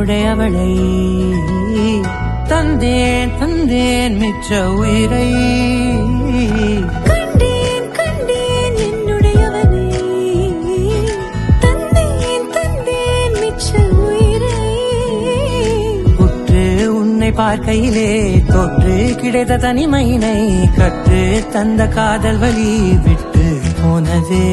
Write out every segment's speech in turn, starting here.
என்னுடையவளை தந்தேன் தந்தேன் மிச்ச உயிரை கண்டேன் கண்டேன் என்னுடையவனை தந்தேன் தந்தேன் மிச்ச உயிரை உற்று உன்னை பார்க்கையிலே தொற்று கிடைத்த தனிமையினை கற்று தந்த காதல் வழி விட்டு போனதே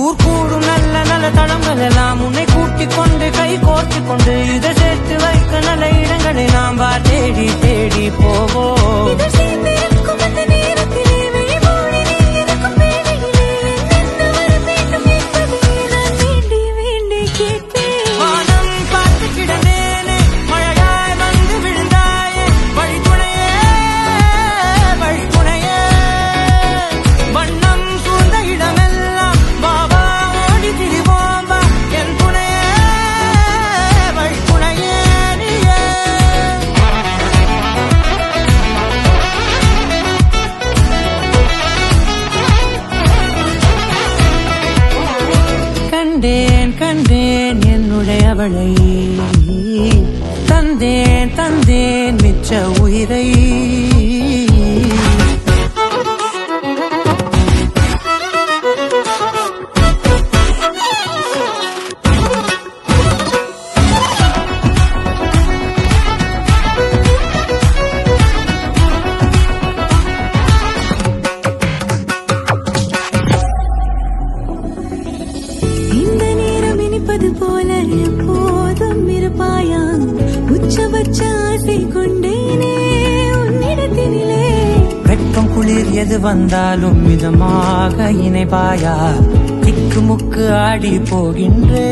ஊர் கூடும் நல்ல நல்ல தளங்கள் எல்லாம் உன்னை கூட்டிக் கொண்டு கை கோர்த்து கொண்டு இதை சேர்த்து வைக்க நல்ல இடங்களை நாம் தேடி தேடி போவோம் இதழ் சேர்ந்திருக்கும் அந்த நேரத்திலே வெளிமூடி நீ இருக்கும் வேளையிலே என்னென்ன வர வேண்டும் என்பதை நான் வேண்டி வேண்டி கேட்பேன் வானம் பார்த்து கிடந்தேனே மழையாய் வந்து விழுந்தாயே வழித்துணையே வழித்துணையே வண்ணம் சூழ்ந்த இடமெல்லாம் பாபா ஓடி திரிவோம் வா என் துணையே வழித்துணையே நீயே கண்டேன் கண்டேன் என்னுடையவளை தந்தேன் தந்தேன் மிச்ச உயிரை இந்த நேரம் இனிப்பது போல எப்போதும் இருப்பாயா உச்சபட்ச ஆசை கொண்டேனே உன்னிடத்தினிலே வெப்பம் குளிர் எது வந்தாலும் மிதமாக இணைப்பாயா திக்கு முக்கு ஆடி போகின்றே